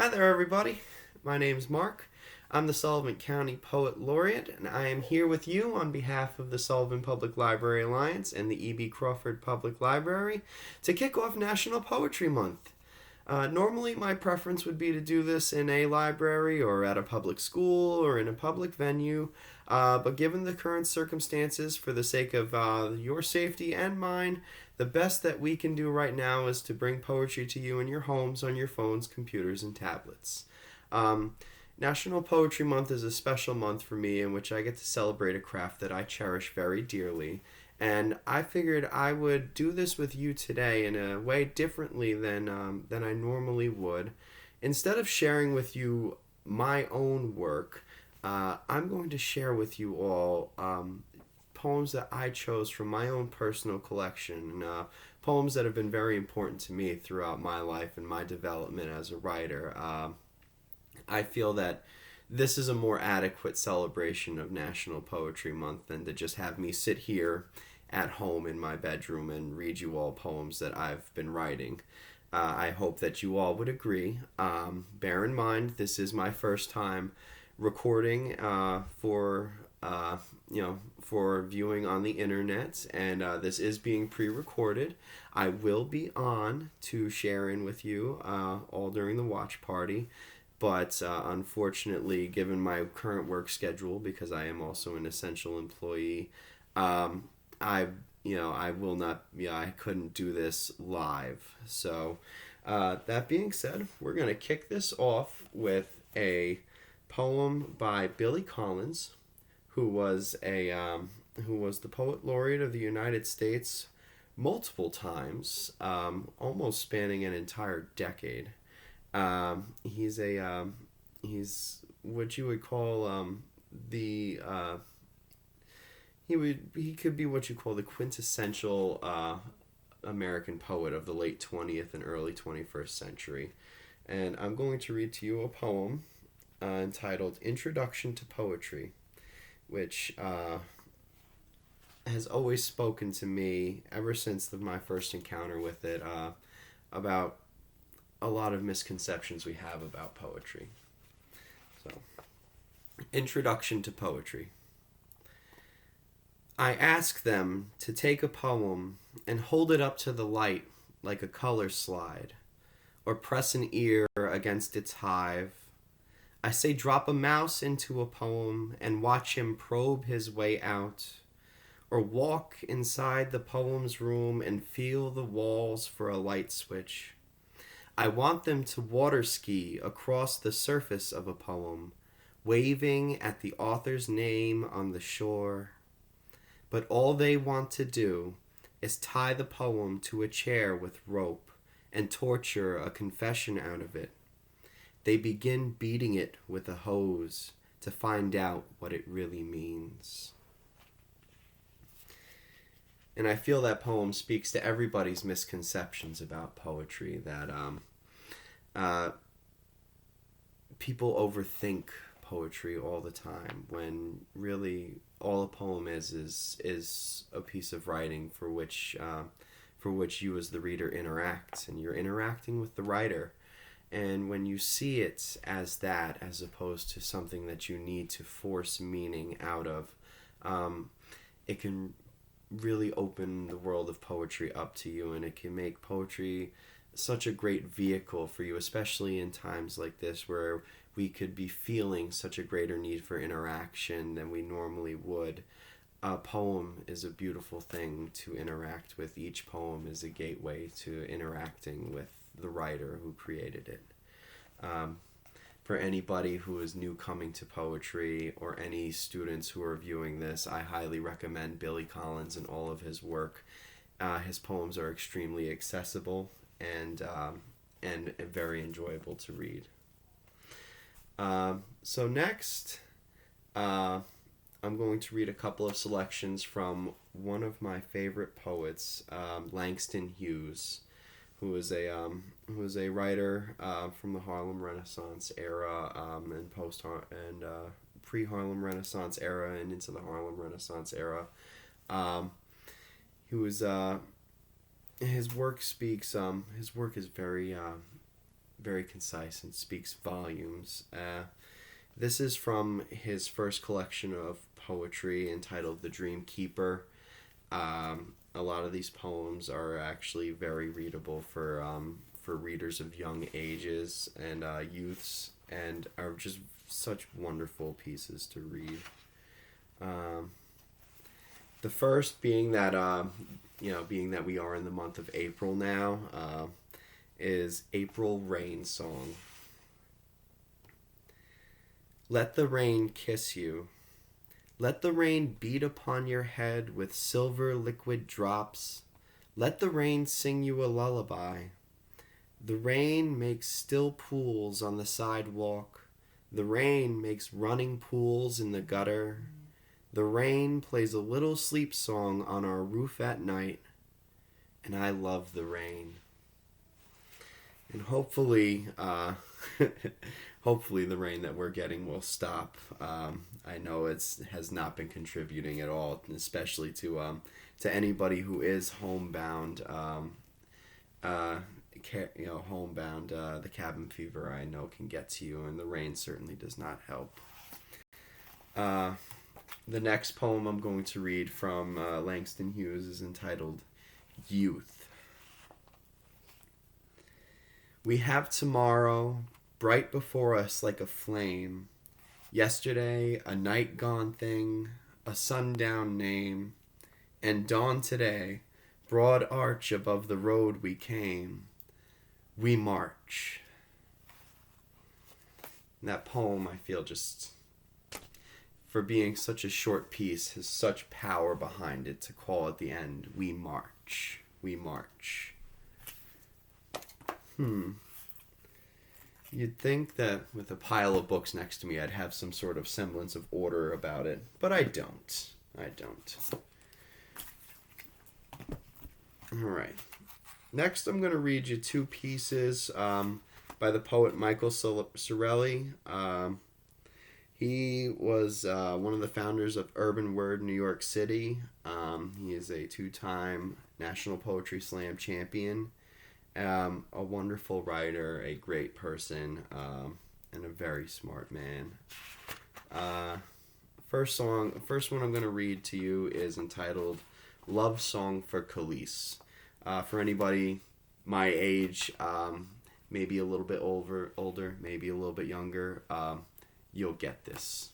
Hi there, everybody. My name's Mark. I'm the Sullivan County Poet Laureate, and I am here with you on behalf of the Sullivan Public Library Alliance and the E.B. Crawford Public Library to kick off National Poetry Month. Normally, my preference would be to do this in a library or at a public school or in a public venue, but given the current circumstances, for the sake of your safety and mine, the best that we can do right now is to bring poetry to you in your homes, on your phones, computers, and tablets. National Poetry Month is a special month for me in which I get to celebrate a craft that I cherish very dearly. And I figured I would do this with you today in a way differently than I normally would. Instead of sharing with you my own work, I'm going to share with you all poems that I chose from my own personal collection, poems that have been very important to me throughout my life and my development as a writer. I feel that this is a more adequate celebration of National Poetry Month than to just have me sit here at home in my bedroom and read you all poems that I've been writing. I hope that you all would agree. Bear in mind, this is my first time recording for viewing on the internet, and this is being pre-recorded. I will be on to share in with you all during the watch party. But unfortunately, given my current work schedule, because I am also an essential employee, I will not. Yeah, I couldn't do this live. So that being said, we're gonna kick this off with a poem by Billy Collins, who was the Poet Laureate of the United States multiple times, almost spanning an entire decade. He's what you would call he could be what you call the quintessential American poet of the late 20th and early 21st century. And I'm going to read to you a poem entitled Introduction to Poetry, which has always spoken to me ever since my first encounter with it, about a lot of misconceptions we have about poetry. So, Introduction to Poetry. I ask them to take a poem and hold it up to the light like a color slide, or press an ear against its hive. I say drop a mouse into a poem and watch him probe his way out, or walk inside the poem's room and feel the walls for a light switch. I want them to water ski across the surface of a poem, waving at the author's name on the shore. But all they want to do is tie the poem to a chair with rope and torture a confession out of it. They begin beating it with a hose to find out what it really means. And I feel that poem speaks to everybody's misconceptions about poetry, that people overthink poetry all the time, when really all a poem is a piece of writing for which you as the reader interact, and you're interacting with the writer. And when you see it as that, as opposed to something that you need to force meaning out of, it can really open the world of poetry up to you, and it can make poetry such a great vehicle for you, especially in times like this where we could be feeling such a greater need for interaction than we normally would. A poem is a beautiful thing to interact with. Each poem is a gateway to interacting with the writer who created it. For anybody who is new coming to poetry, or any students who are viewing this, I highly recommend Billy Collins and all of his work. His poems are extremely accessible and very enjoyable to read. So next, I'm going to read a couple of selections from one of my favorite poets, Langston Hughes, who was a writer from the Harlem Renaissance era, and pre-Harlem Renaissance era and into the Harlem Renaissance era. His work speaks. His work is very very concise and speaks volumes. This is from his first collection of poetry entitled The Dream Keeper. A lot of these poems are actually very readable for readers of young ages and youths, and are just such wonderful pieces to read. The first being that being that we are in the month of April now, is April Rain Song. Let the rain kiss you. Let the rain beat upon your head with silver liquid drops. Let the rain sing you a lullaby. The rain makes still pools on the sidewalk. The rain makes running pools in the gutter. The rain plays a little sleep song on our roof at night. And I love the rain. And hopefully, hopefully the rain that we're getting will stop. I know has not been contributing at all, especially to anybody who is homebound. Homebound. The cabin fever, I know, can get to you, and the rain certainly does not help. The next poem I'm going to read from Langston Hughes is entitled Youth. We have tomorrow bright before us like a flame. Yesterday, a night gone thing, a sundown name. And dawn today, broad arch above the road we came. We march. And that poem, I feel, just for being such a short piece, has such power behind it to call at the end, we march. We march. You'd think that with a pile of books next to me, I'd have some sort of semblance of order about it, but I don't. All right. Next, I'm going to read you two pieces by the poet Michael Sorelli. He was one of the founders of Urban Word New York City. He is a two-time National Poetry Slam champion. A wonderful writer, a great person, and a very smart man. First one I'm going to read to you is entitled Love Song for Khalees. For anybody my age, maybe a little bit older, maybe a little bit younger, you'll get this.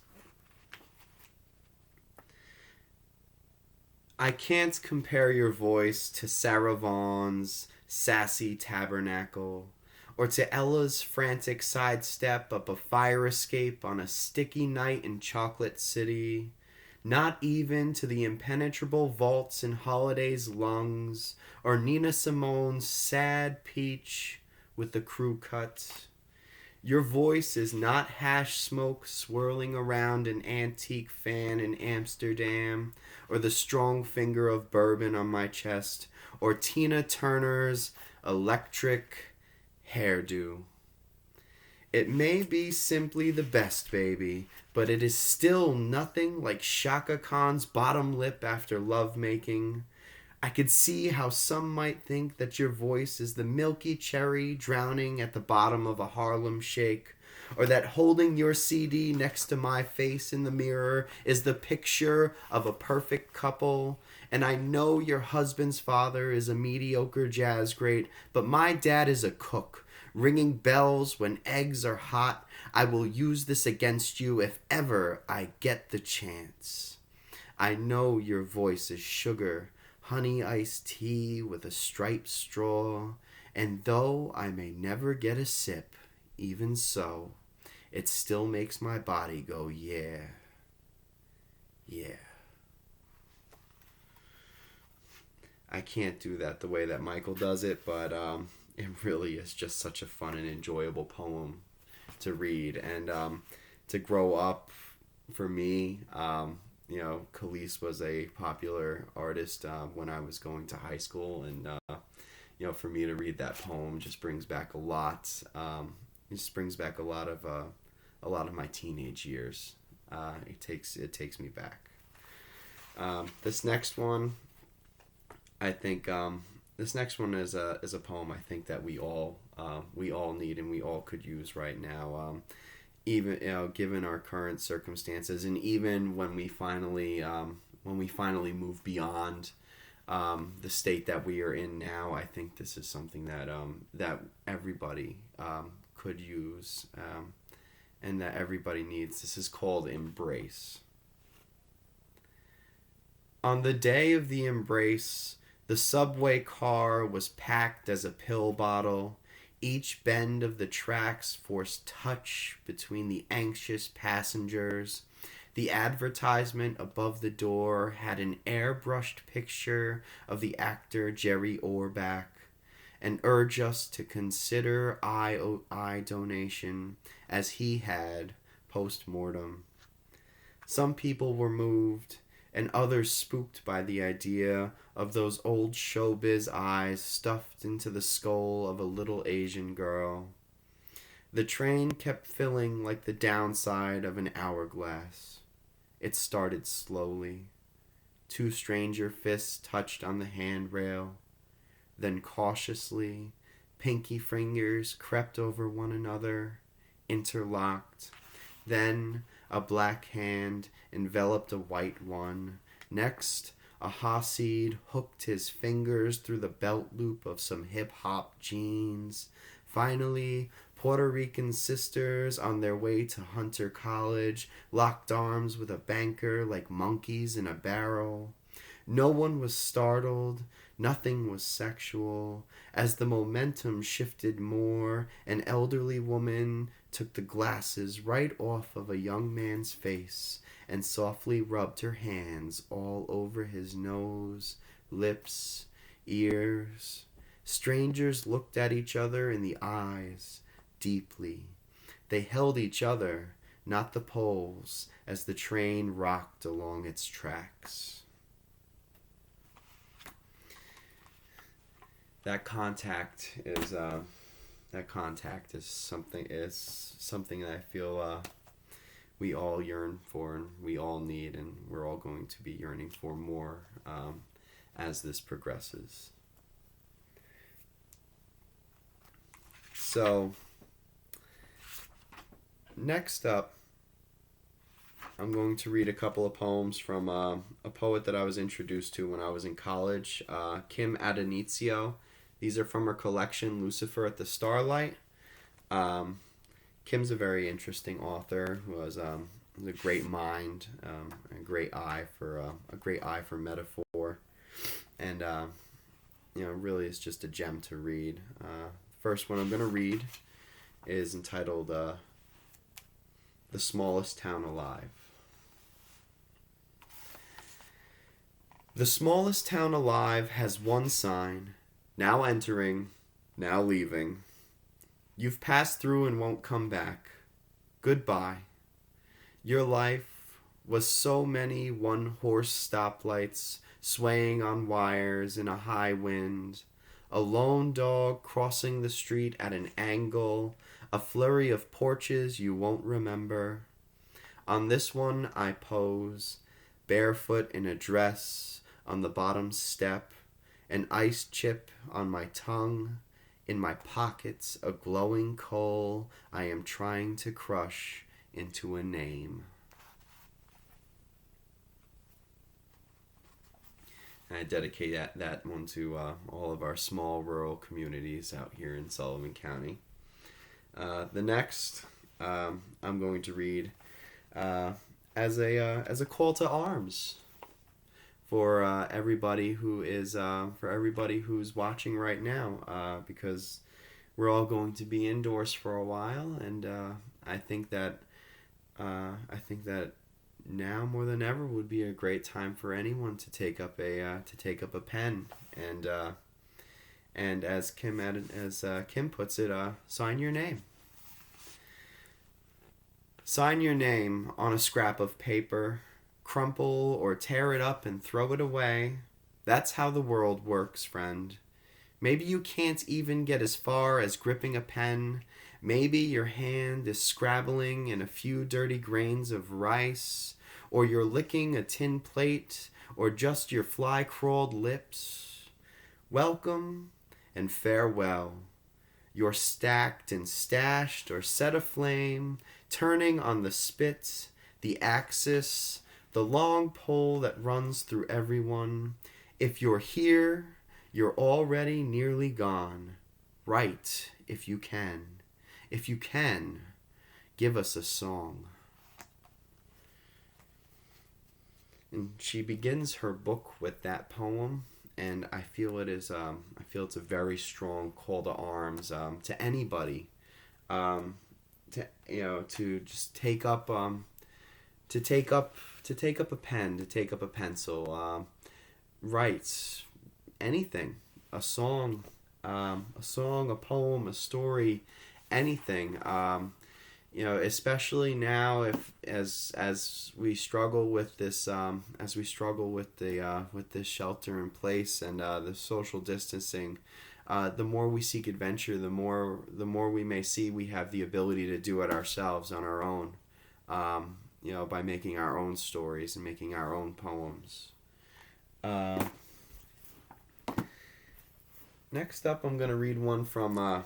I can't compare your voice to Sarah Vaughan's sassy tabernacle, or to Ella's frantic sidestep up a fire escape on a sticky night in Chocolate City, not even to the impenetrable vaults in Holiday's lungs, or Nina Simone's sad peach with the crew cut. Your voice is not hash smoke swirling around an antique fan in Amsterdam, or the strong finger of bourbon on my chest, or Tina Turner's electric hairdo. It may be simply the best, baby, but it is still nothing like Shaka Khan's bottom lip after lovemaking. I could see how some might think that your voice is the milky cherry drowning at the bottom of a Harlem Shake, or that holding your CD next to my face in the mirror is the picture of a perfect couple. And I know your husband's father is a mediocre jazz great, but my dad is a cook, ringing bells when eggs are hot. I will use this against you if ever I get the chance. I know your voice is sugar, honey iced tea with a striped straw, and though I may never get a sip, even so, it still makes my body go, yeah, yeah. I can't do that the way that Michael does it, but it really is just such a fun and enjoyable poem to read. And to grow up, for me, Khalees was a popular artist when I was going to high school, and for me to read that poem just brings back a lot. It just brings back a lot of my teenage years. It takes me back. This next one, I think, this next one is a poem I think that we all need and we all could use right now. Even given our current circumstances, and even when we finally move beyond the state that we are in now, I think this is something that everybody could use, and that everybody needs. This is called embrace. On the day of the embrace, the subway car was packed as a pill bottle. Each bend of the tracks forced touch between the anxious passengers. The advertisement above the door had an airbrushed picture of the actor Jerry Orbach and urged us to consider eye donation as he had post-mortem. Some people were moved, and others spooked by the idea of those old showbiz eyes stuffed into the skull of a little Asian girl. The train kept filling like the downside of an hourglass. It started slowly. 2 stranger fists touched on the handrail. Then cautiously, pinky fingers crept over one another, interlocked. Then a black hand enveloped a white one. Next, a Hasid hooked his fingers through the belt loop of some hip-hop jeans. Finally, Puerto Rican sisters on their way to Hunter College locked arms with a banker like monkeys in a barrel. No one was startled. Nothing was sexual. As the momentum shifted more, an elderly woman took the glasses right off of a young man's face and softly rubbed her hands all over his nose, lips, ears. Strangers looked at each other in the eyes, deeply. They held each other, not the poles, as the train rocked along its tracks. That contact is something that I feel we all yearn for and we all need, and we're all going to be yearning for more as this progresses. So next up, I'm going to read a couple of poems from a poet that I was introduced to when I was in college, Kim Adenizio. These are from her collection, Lucifer at the Starlight. Kim's a very interesting author who has a great mind, a great eye for metaphor, and really is just a gem to read. First one I'm going to read is entitled "The Smallest Town Alive." The smallest town alive has one sign. Now entering, now leaving. You've passed through and won't come back. Goodbye. Your life was so many one-horse stoplights swaying on wires in a high wind, a lone dog crossing the street at an angle, a flurry of porches you won't remember. On this one I pose, barefoot in a dress, on the bottom step, an ice chip on my tongue, in my pockets a glowing coal I am trying to crush into a name. And I dedicate that one to all of our small rural communities out here in Sullivan County. The next I'm going to read as a call to arms for everybody who's watching right now, because we're all going to be indoors for a while, and I think that now more than ever would be a great time for anyone to take up a pen and as Kim puts it, sign your name. Sign your name on a scrap of paper. Crumple or tear it up and throw it away. That's how the world works, friend. Maybe you can't even get as far as gripping a pen. Maybe your hand is scrabbling in a few dirty grains of rice, or you're licking a tin plate, or just your fly-crawled lips. Welcome and farewell. You're stacked and stashed or set aflame, turning on the spit, the axis, the long pole that runs through everyone. If you're here, you're already nearly gone. Write if you can. If you can, give us a song. And she begins her book with that poem, and I feel it's a very strong call to arms to anybody, to just take up to take up a pen, to take up a pencil, write anything, a song, a poem, a story, anything. Especially now, if as we struggle with this, with this shelter in place and the social distancing, the more we seek adventure, the more we may see we have the ability to do it ourselves on our own, by making our own stories and making our own poems. Next up, I'm going to read one from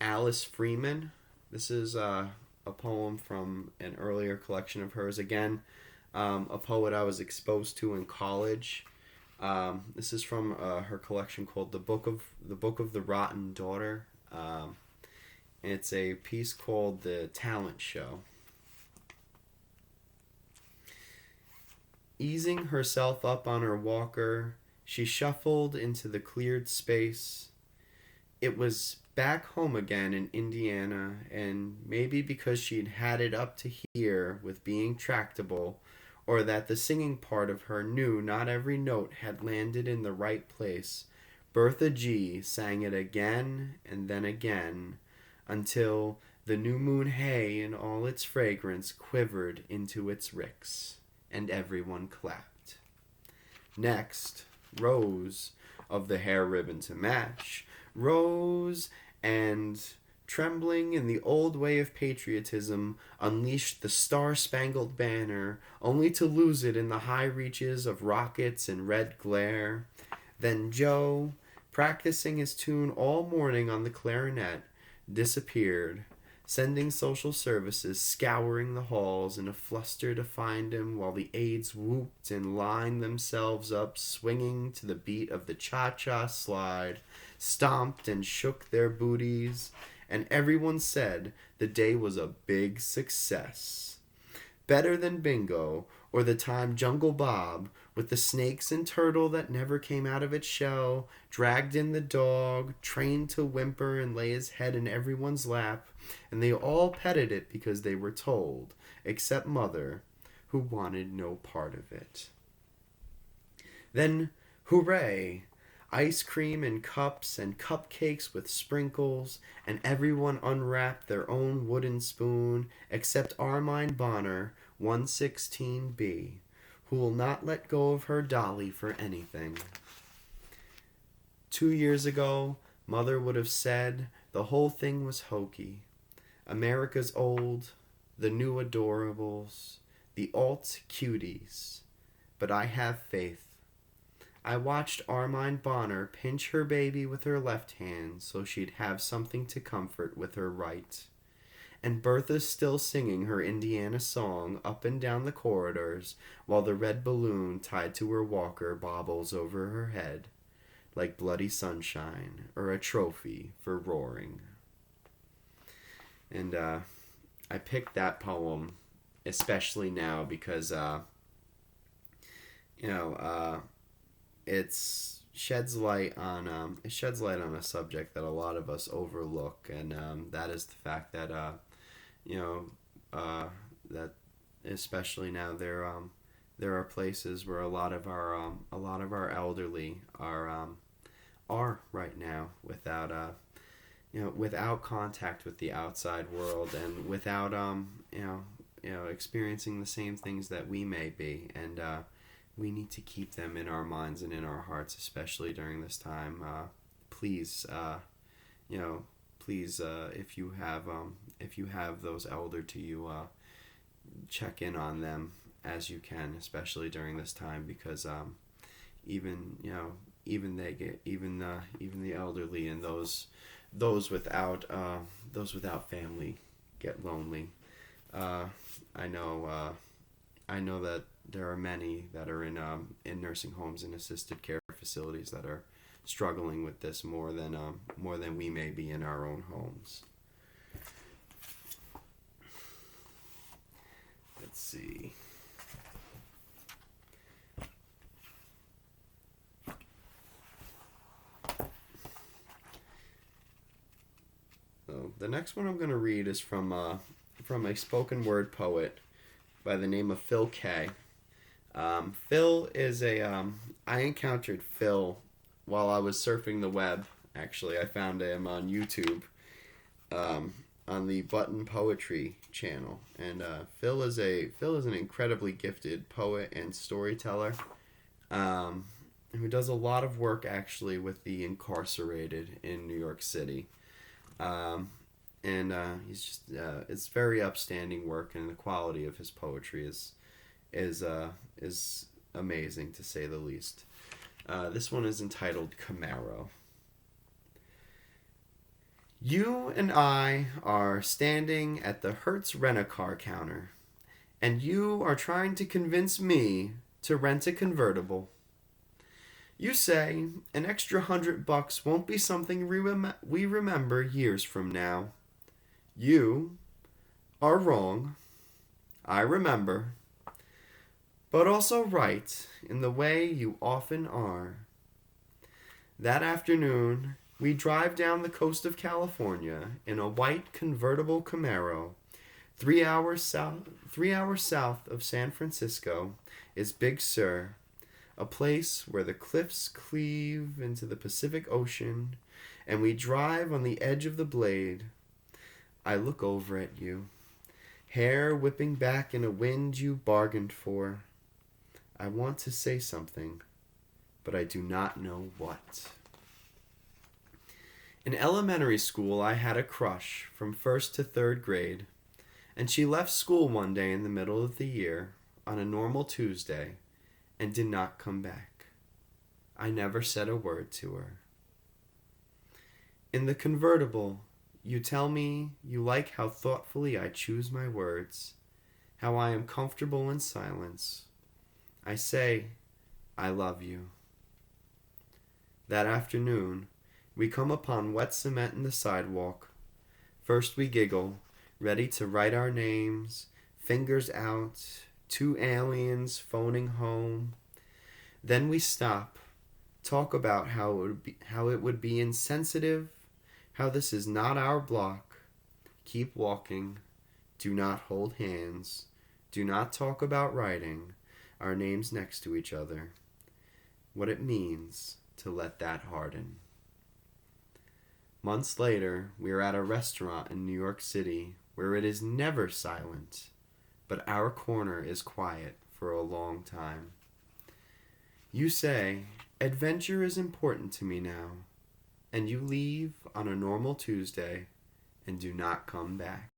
Alice Freeman. This is a poem from an earlier collection of hers. Again, a poet I was exposed to in college. This is from her collection called The Book of the Rotten Daughter. It's a piece called The Talent Show. Easing herself up on her walker, she shuffled into the cleared space. It was back home again in Indiana, and maybe because she'd had it up to here with being tractable, or that the singing part of her knew not every note had landed in the right place, Bertha G. sang it again and then again, until the new moon hay in all its fragrance quivered into its ricks, and everyone clapped. Next, Rose, of the hair ribbon to match, rose and, trembling in the old way of patriotism, unleashed the star-spangled banner, only to lose it in the high reaches of rockets and red glare. Then Joe, practicing his tune all morning on the clarinet, disappeared, sending social services scouring the halls in a fluster to find him, while the aides whooped and lined themselves up, swinging to the beat of the cha-cha slide, stomped and shook their booties, and everyone said the day was a big success. Better than bingo, or the time Jungle Bob, with the snakes and turtle that never came out of its shell, dragged in the dog, trained to whimper and lay his head in everyone's lap, and they all petted it because they were told, except Mother, who wanted no part of it. Then, hooray! Ice cream in cups and cupcakes with sprinkles, and everyone unwrapped their own wooden spoon, except Armine Bonner, 116B, who will not let go of her dolly for anything. 2 years ago, Mother would have said the whole thing was hokey. America's old, the new adorables, the alt cuties. But I have faith. I watched Armine Bonner pinch her baby with her left hand so she'd have something to comfort with her right. And Bertha's still singing her Indiana song up and down the corridors while the red balloon tied to her walker bobbles over her head like bloody sunshine or a trophy for roaring. And I picked that poem especially now because, it sheds light on a subject that a lot of us overlook, and that is the fact that that especially now there are places where a lot of our elderly are right now without contact with the outside world, and without experiencing the same things that we may be, and we need to keep them in our minds and in our hearts, especially during this time. Please, if you have those elder to you, check in on them as you can, especially during this time, because even the elderly and those those without family get lonely. I know that there are many that are in nursing homes and assisted care facilities that are struggling with this more than we may be in our own homes. Let's see. So the next one I'm going to read is from a spoken word poet by the name of Phil K. Phil is I encountered Phil while I was surfing the web. Actually, I found him on YouTube, on the Button Poetry channel, and Phil is an incredibly gifted poet and storyteller, who does a lot of work actually with the incarcerated in New York City. And he's just it's very upstanding work, and the quality of his poetry is amazing, to say the least. This one is entitled Camaro. You and I are standing at the Hertz rent-a-car counter, and you are trying to convince me to rent a convertible. You say an extra $100 won't be something we remember years from now. You are wrong. I remember. But also right in the way you often are. That afternoon, we drive down the coast of California in a white convertible Camaro. 3 hours south of San Francisco is Big Sur, a place where the cliffs cleave into the Pacific Ocean, and we drive on the edge of the blade. I look over at you, hair whipping back in a wind you bargained for. I want to say something, but I do not know what. In elementary school, I had a crush from 1st to 3rd grade, and she left school one day in the middle of the year on a normal Tuesday and did not come back. I never said a word to her. In the convertible, you tell me you like how thoughtfully I choose my words, how I am comfortable in silence. I say, I love you. That afternoon, we come upon wet cement in the sidewalk. First we giggle, ready to write our names, fingers out, 2 aliens phoning home. Then we stop, talk about how it would be insensitive, how this is not our block. Keep walking, do not hold hands, do not talk about writing our names next to each other, what it means to let that harden. Months later, we are at a restaurant in New York City where it is never silent, but our corner is quiet for a long time. You say, adventure is important to me now, and you leave on a normal Tuesday and do not come back.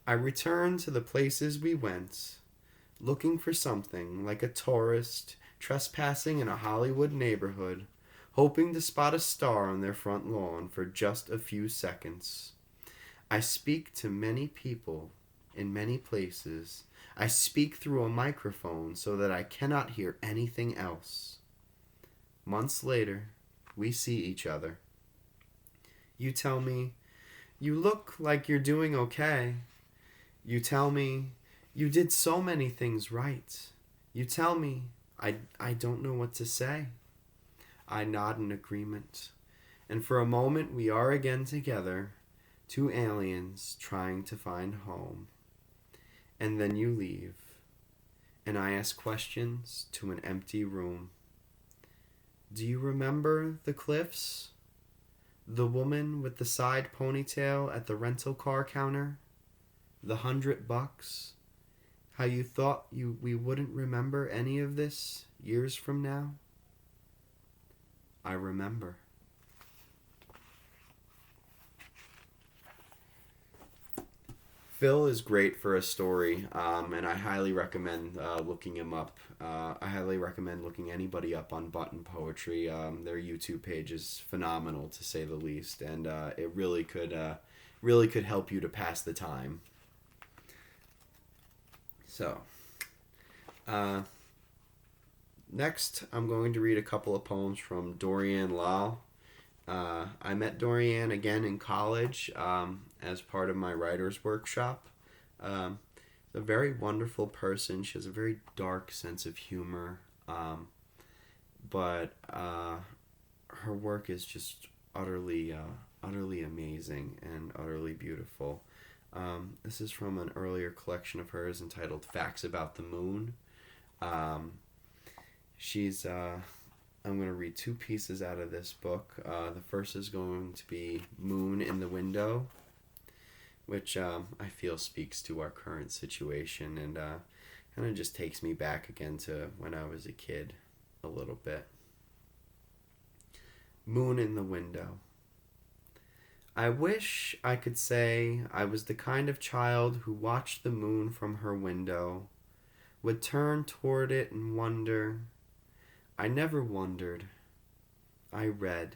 I return to the places we went, looking for something like a tourist trespassing in a Hollywood neighborhood, hoping to spot a star on their front lawn for just a few seconds. I speak to many people in many places. I speak through a microphone so that I cannot hear anything else. Months later, we see each other. You tell me, you look like you're doing okay. You tell me, you did so many things right. You tell me, I don't know what to say. I nod in agreement, and for a moment we are again together, 2 aliens trying to find home. And then you leave, and I ask questions to an empty room. Do you remember the cliffs? The woman with the side ponytail at the rental car counter? The $100? How you thought we wouldn't remember any of this years from now? I remember. Phil is great for a story, and I highly recommend looking him up. I highly recommend looking anybody up on Button Poetry. Their YouTube page is phenomenal, to say the least, and it really could help you to pass the time. So, uh, next, I'm going to read a couple of poems from Dorian Lau. I met Dorian again in college as part of my writer's workshop. Um, a very wonderful person. She has a very dark sense of humor, but her work is just utterly amazing and utterly beautiful. This is from an earlier collection of hers entitled "Facts About the Moon." Um, she's I'm going to read two pieces out of this book. The first is going to be Moon in the Window, which I feel speaks to our current situation and kind of just takes me back again to when I was a kid a little bit. Moon in the Window. I wish I could say I was the kind of child who watched the moon from her window, would turn toward it and wonder. I never wondered. I read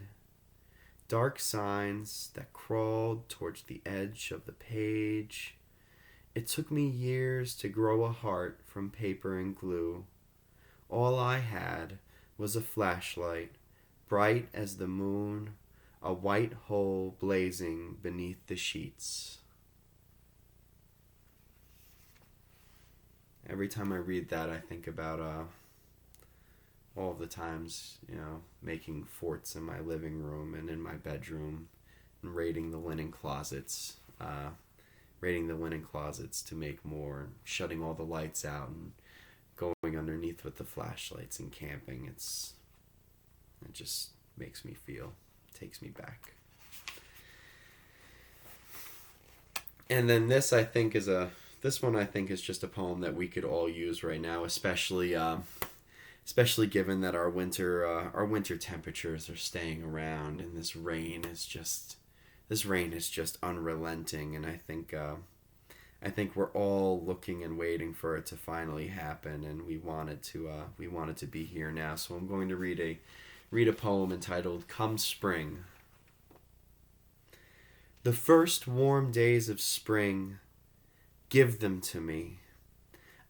dark signs that crawled towards the edge of the page. It took me years to grow a heart from paper and glue. All I had was a flashlight, bright as the moon, a white hole blazing beneath the sheets. Every time I read that, I think about all of the times, making forts in my living room and in my bedroom and raiding the linen closets, to make more, shutting all the lights out and going underneath with the flashlights and camping. It just makes me feel, takes me back. And then this one I think is just a poem that we could all use right now, especially given that our winter temperatures are staying around and this rain is just unrelenting, and I think we're all looking and waiting for it to finally happen, and we want it to be here now. So I'm going to read a poem entitled Come Spring. The first warm days of spring, give them to me.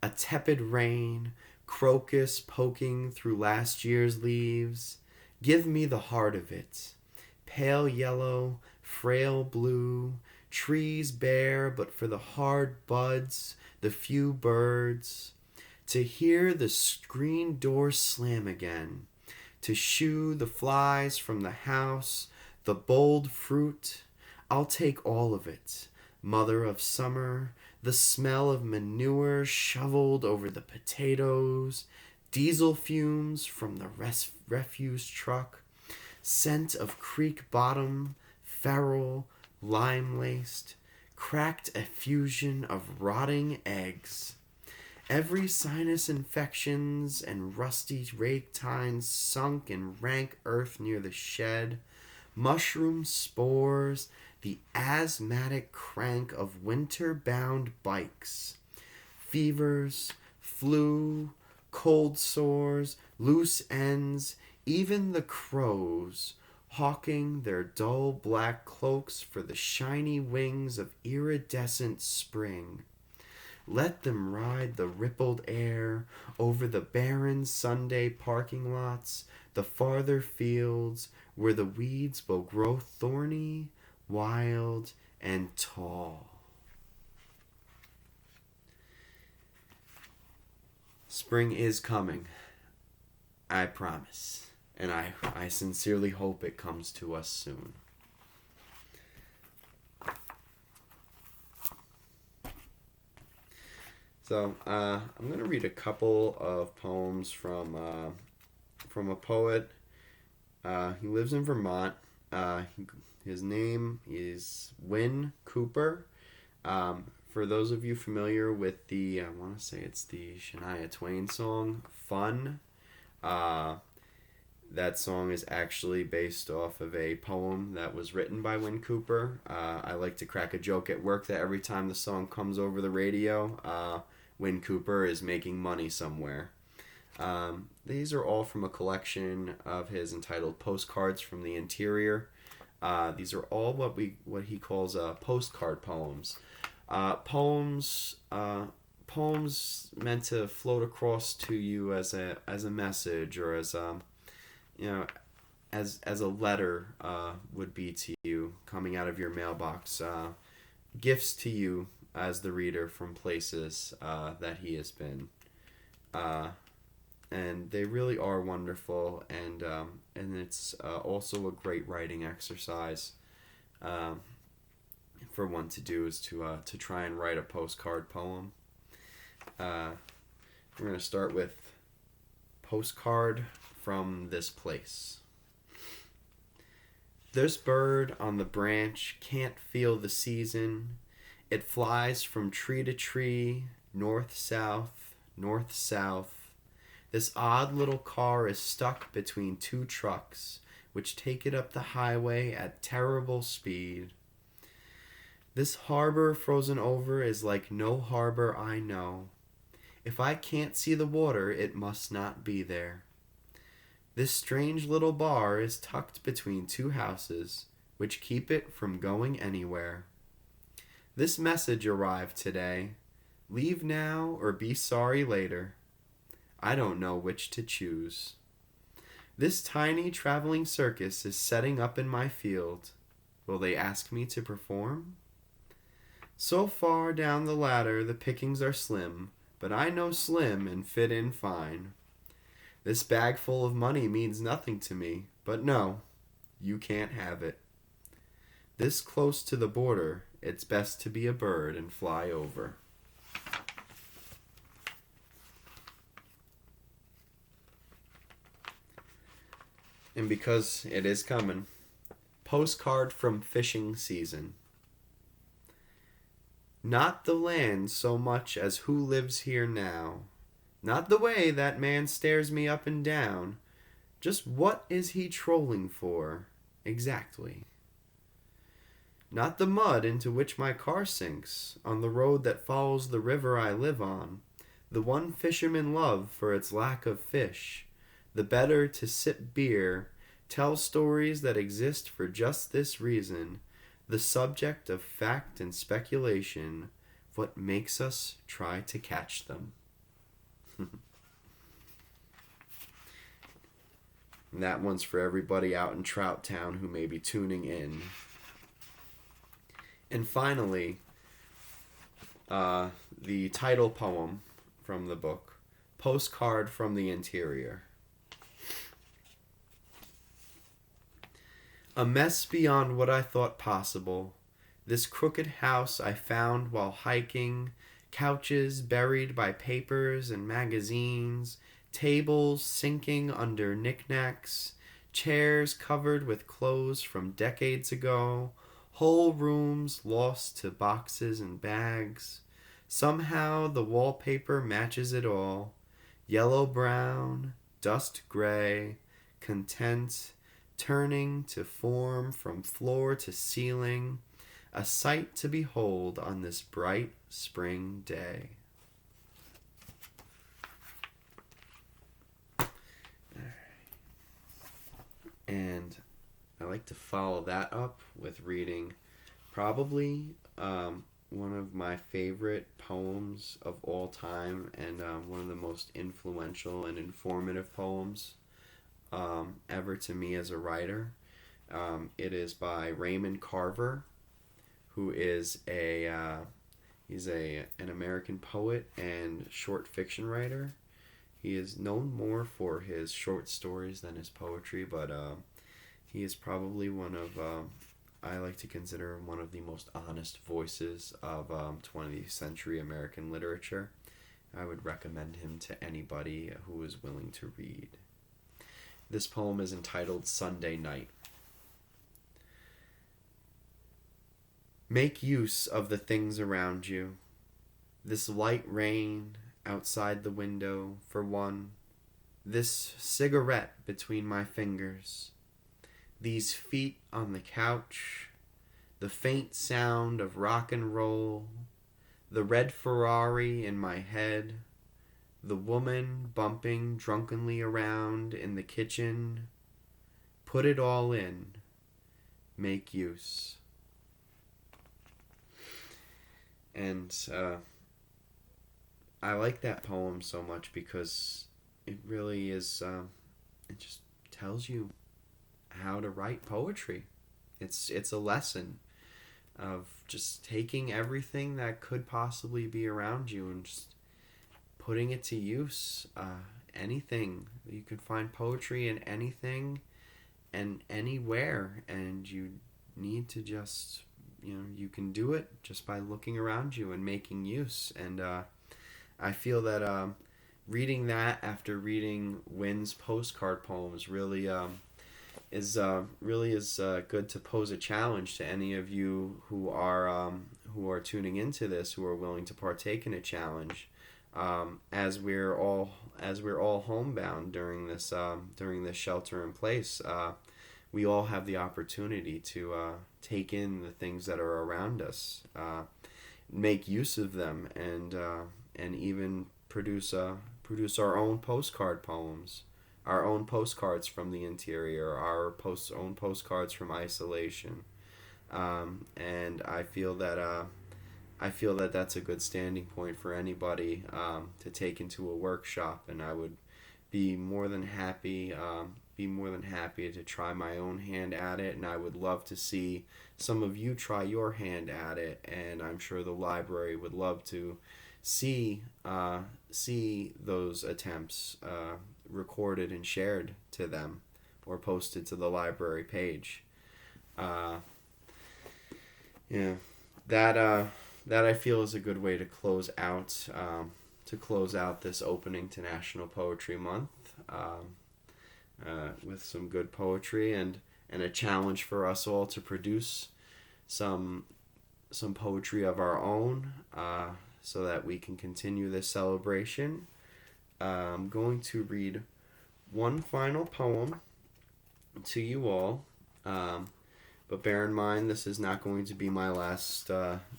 A tepid rain, crocus poking through last year's leaves. Give me the heart of it. Pale yellow, frail blue, trees bare but for the hard buds, the few birds. To hear the screen door slam again. To shoo the flies from the house, the bold fruit. I'll take all of it, mother of summer, the smell of manure shoveled over the potatoes, diesel fumes from the refuse truck, scent of creek bottom, feral, lime-laced, cracked effusion of rotting eggs. Every sinus infections and rusty rake tines sunk in rank earth near the shed, mushroom spores, the asthmatic crank of winter-bound bikes, fevers, flu, cold sores, loose ends, even the crows, hawking their dull black cloaks for the shiny wings of iridescent spring. Let them ride the rippled air over the barren Sunday parking lots, the farther fields where the weeds will grow thorny, wild, and tall. Spring is coming, I promise, and I sincerely hope it comes to us soon. So I'm going to read a couple of poems from a poet. He lives in Vermont. His name is Win Cooper. For those of you familiar with I want to say it's the Shania Twain song, Fun. That song is actually based off of a poem that was written by Win Cooper. I like to crack a joke at work that every time the song comes over the radio, Win Cooper is making money somewhere. These are all from a collection of his entitled Postcards from the Interior. These are all what he calls postcard poems. Poems meant to float across to you as a message, or as as a letter would be to you coming out of your mailbox. Gifts to you as the reader from places that he has been. And they really are wonderful, and it's also a great writing exercise for one to do, is to try and write a postcard poem. We're going to start with Postcard from This Place. This bird on the branch can't feel the season. It flies from tree to tree, north, south, north, south. This odd little car is stuck between two trucks, which take it up the highway at terrible speed. This harbor frozen over is like no harbor I know. If I can't see the water, it must not be there. This strange little bar is tucked between two houses, which keep it from going anywhere. This message arrived today. Leave now or be sorry later. I don't know which to choose. This tiny traveling circus is setting up in my field. Will they ask me to perform? So far down the ladder the pickings are slim, but I know slim and fit in fine. This bag full of money means nothing to me, but no, you can't have it. This close to the border, it's best to be a bird and fly over. And because it is coming, Postcard from Fishing Season. Not the land so much as who lives here now. Not the way that man stares me up and down. Just what is he trolling for, exactly? Not the mud into which my car sinks, on the road that follows the river I live on. The one fishermen love for its lack of fish. The better to sip beer, tell stories that exist for just this reason, the subject of fact and speculation, what makes us try to catch them. And that one's for everybody out in Trout Town who may be tuning in. And finally, the title poem from the book, Postcard from the Interior. A mess beyond what I thought possible. This crooked house I found while hiking, couches buried by papers and magazines, tables sinking under knickknacks, chairs covered with clothes from decades ago, whole rooms lost to boxes and bags. Somehow the wallpaper matches it all. Yellow-brown, dust gray, content, turning to form from floor to ceiling, a sight to behold on this bright spring day. And I like to follow that up with reading probably one of my favorite poems of all time, and one of the most influential and informative poems ever to me as a writer. It is by Raymond Carver, who is an American poet and short fiction writer. He is known more for his short stories than his poetry, but he is probably one of, I like to consider one of the most honest voices of 20th century American literature. I would recommend him to anybody who is willing to read. This poem is entitled Sunday Night. Make use of the things around you. This light rain outside the window, for one. This cigarette between my fingers, these feet on the couch, the faint sound of rock and roll, the red Ferrari in my head, the woman bumping drunkenly around in the kitchen. Put it all in. Make use. And I like that poem so much because it really is, it just tells you how to write poetry. It's a lesson of just taking everything that could possibly be around you and just putting it to use. Anything. You can find poetry in anything and anywhere, and you need to just, you can do it just by looking around you and making use. And I feel that reading that after reading Wynn's postcard poems really is good to pose a challenge to any of you who are tuning into this, who are willing to partake in a challenge, as we're all homebound during this shelter in place. We all have the opportunity to take in the things that are around us, make use of them, and even produce our own postcard poems, our own postcards from the interior, our own postcards from isolation. And I feel that that's a good standing point for anybody to take into a workshop, and I would be more than happy to try my own hand at it, and I would love to see some of you try your hand at it, and I'm sure the library would love to see those attempts recorded and shared to them or posted to the library page. That I feel is a good way to close out this opening to National Poetry Month, with some good poetry and a challenge for us all to produce some poetry of our own, so that we can continue this celebration. I'm going to read one final poem to you all. But bear in mind, this is not going to be my last,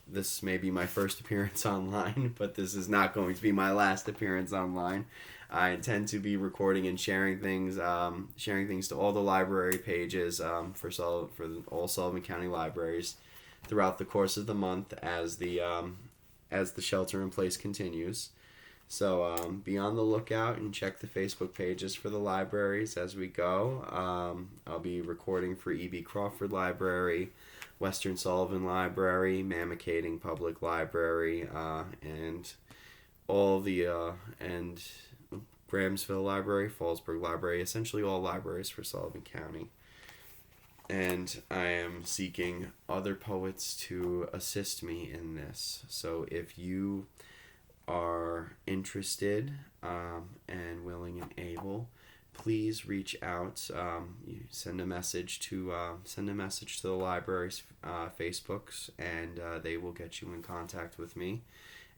this may be my first appearance online, but this is not going to be my last appearance online. I intend to be recording and sharing things to all the library pages, for all Sullivan County libraries throughout the course of the month as the shelter in place continues. So be on the lookout and check the Facebook pages for the libraries as we go. I'll be recording for E.B. Crawford Library, Western Sullivan Library, Mamakating Public Library, and all the and Grahamsville Library, Fallsburg Library, essentially all libraries for Sullivan County. And I am seeking other poets to assist me in this. So if you are interested and willing and able, please reach out. You send a message to the library's Facebooks, and they will get you in contact with me,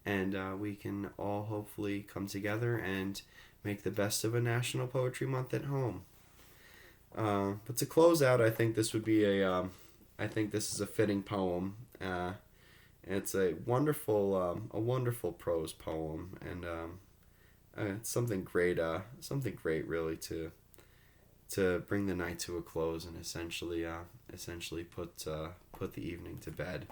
and we can all hopefully come together and make the best of a National Poetry Month at home. But to close out, I think this would be I think this is a fitting poem. It's a wonderful prose poem, and it's something great really to bring the night to a close and essentially put the evening to bed.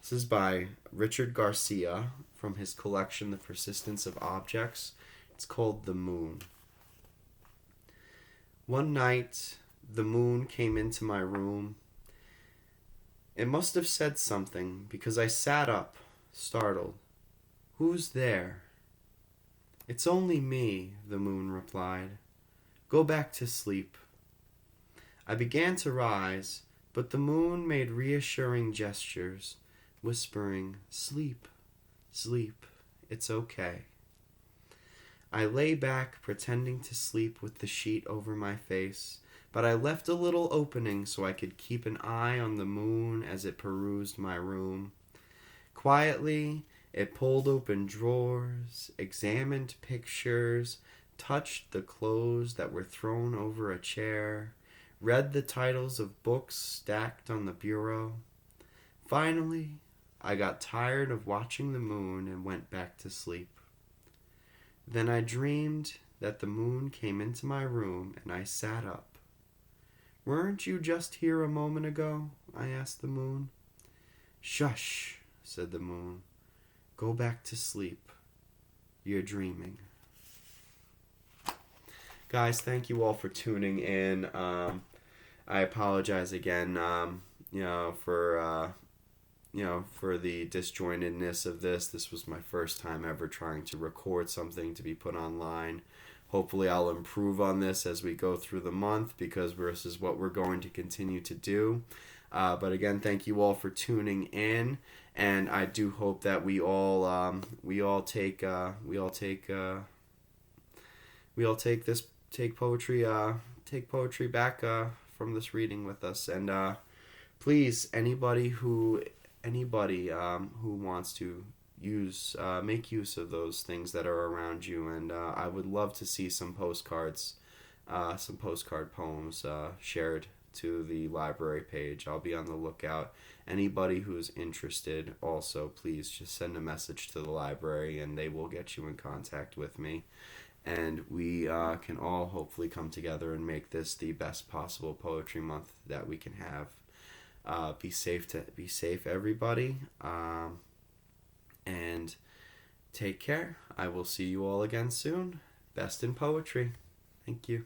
This is by Richard Garcia from his collection The Persistence of Objects. It's called The Moon. One night, the moon came into my room. It must have said something, because I sat up, startled. "Who's there?" "It's only me," the moon replied. "Go back to sleep." I began to rise, but the moon made reassuring gestures, whispering, "Sleep, sleep, it's okay." I lay back, pretending to sleep with the sheet over my face, but I left a little opening so I could keep an eye on the moon as it perused my room. Quietly, it pulled open drawers, examined pictures, touched the clothes that were thrown over a chair, read the titles of books stacked on the bureau. Finally, I got tired of watching the moon and went back to sleep. Then I dreamed that the moon came into my room and I sat up. "Weren't you just here a moment ago?" I asked the moon. "Shush," said the moon. "Go back to sleep. You're dreaming." Guys, thank you all for tuning in. I apologize again, for the disjointedness of this. This was my first time ever trying to record something to be put online. Hopefully I'll improve on this as we go through the month, because this is what we're going to continue to do. But again, thank you all for tuning in, and I do hope that we all take poetry back from this reading with us. And please, anybody who wants to make use of those things that are around you, and I would love to see some postcard poems shared to the library page. I'll be on the lookout. Anybody who's interested, also please just send a message to the library and they will get you in contact with me, and we can all hopefully come together and make this the best possible poetry month that we can have. Be safe, everybody, and take care. I will see you all again soon. Best in poetry. Thank you.